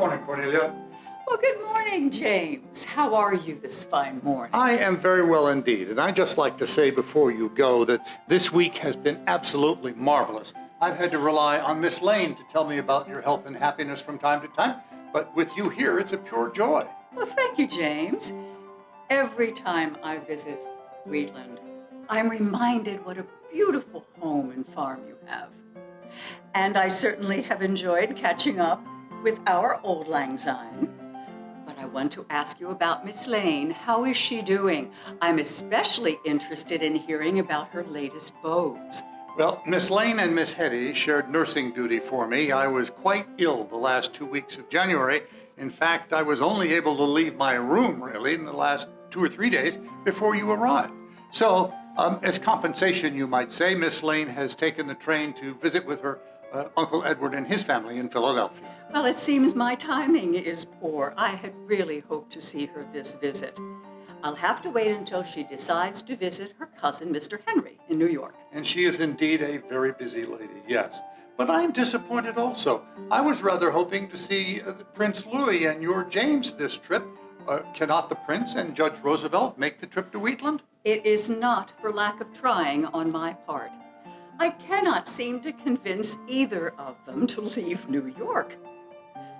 morning, Cornelia. Well, good morning, James. How are you this fine morning? I am very well indeed, and I'd just like to say before you go that this week has been absolutely marvelous. I've had to rely on Miss Lane to tell me about your health and happiness from time to time, but with you here, it's a pure joy. Well, thank you, James. Every time I visit Wheatland, I'm reminded what a beautiful home and farm you have. And I certainly have enjoyed catching up with our old lang syne. But I want to ask you about Miss Lane. How is she doing? I'm especially interested in hearing about her latest beaus. Well, Miss Lane and Miss Hetty shared nursing duty for me. I was quite ill the last 2 weeks of January. In fact, I was only able to leave my room, really, in the last 2 or 3 days before you arrived. So, as compensation, you might say, Miss Lane has taken the train to visit with her Uncle Edward and his family in Philadelphia. Well, it seems my timing is poor. I had really hoped to see her this visit. I'll have to wait until she decides to visit her cousin, Mr. Henry, in New York. And she is indeed a very busy lady, yes. But I am disappointed also. I was rather hoping to see Prince Louis and your James this trip. Cannot the Prince and Judge Roosevelt make the trip to Wheatland? It is not for lack of trying on my part. I cannot seem to convince either of them to leave New York.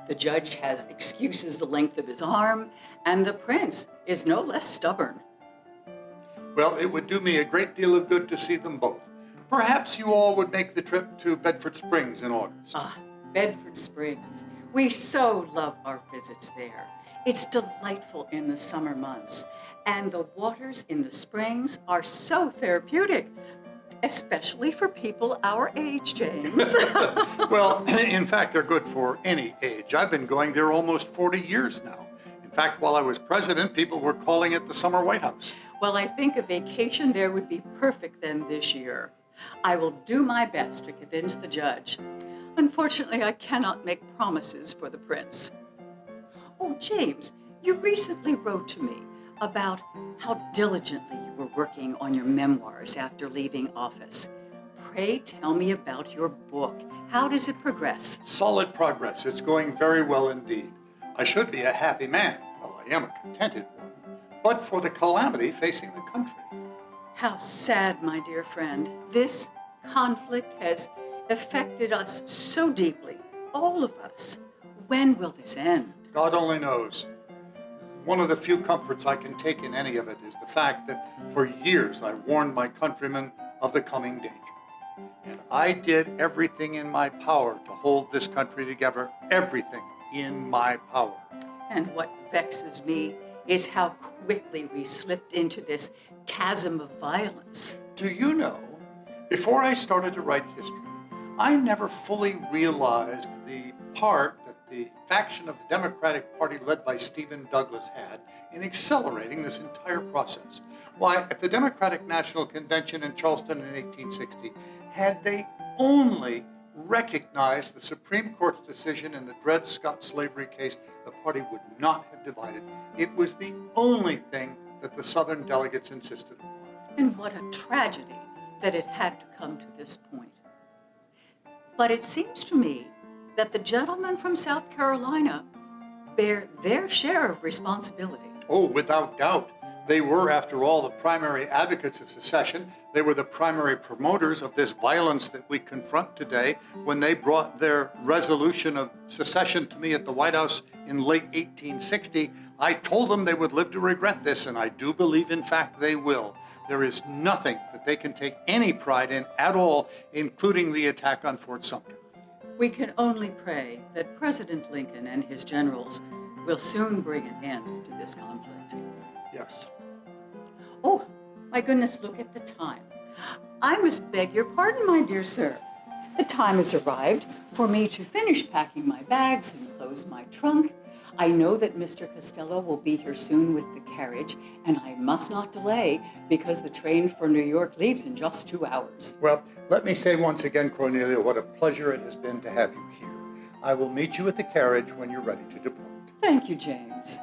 The judge has excuses the length of his arm, and the prince is no less stubborn. Well, it would do me a great deal of good to see them both. Perhaps you all would make the trip to Bedford Springs in August. Ah, Bedford Springs. We so love our visits there. It's delightful in the summer months, and the waters in the springs are so therapeutic, especially for people our age, James. Well, in fact, they're good for any age. I've been going there almost 40 years now. In fact, while I was president, people were calling it the Summer White House. Well, I think a vacation there would be perfect then this year. I will do my best to convince the judge. Unfortunately, I cannot make promises for the prince. Oh, James, you recently wrote to me about how diligently you were working on your memoirs after leaving office. Pray tell me about your book. How does it progress? Solid progress. It's going very well indeed. I should be a happy man. Well, I am a contented one. But for the calamity facing the country. How sad, my dear friend. This conflict has affected us so deeply, all of us. When will this end? God only knows. One of the few comforts I can take in any of it is the fact that for years I warned my countrymen of the coming danger. And I did everything in my power to hold this country together, everything in my power. And what vexes me is how quickly we slipped into this chasm of violence. Do you know, before I started to write history, I never fully realized the part that the faction of the Democratic Party led by Stephen Douglas had in accelerating this entire process. Why, at the Democratic National Convention in Charleston in 1860, had they only recognized the Supreme Court's decision in the Dred Scott slavery case, the party would not have divided. It was the only thing that the Southern delegates insisted on. And what a tragedy that it had to come to this point. But it seems to me that the gentlemen from South Carolina bear their share of responsibility. Oh, without doubt. They were, after all, the primary advocates of secession. They were the primary promoters of this violence that we confront today. When they brought their resolution of secession to me at the White House in late 1860, I told them they would live to regret this, and I do believe, in fact, they will. There is nothing that they can take any pride in at all, including the attack on Fort Sumter. We can only pray that President Lincoln and his generals will soon bring an end to this conflict. Yes. Oh, my goodness, look at the time. I must beg your pardon, my dear sir. The time has arrived for me to finish packing my bags and close my trunk. I know that Mr. Costello will be here soon with the carriage, and I must not delay because the train for New York leaves in just 2 hours. Well, let me say once again, Cornelia, what a pleasure it has been to have you here. I will meet you at the carriage when you're ready to depart. Thank you, James.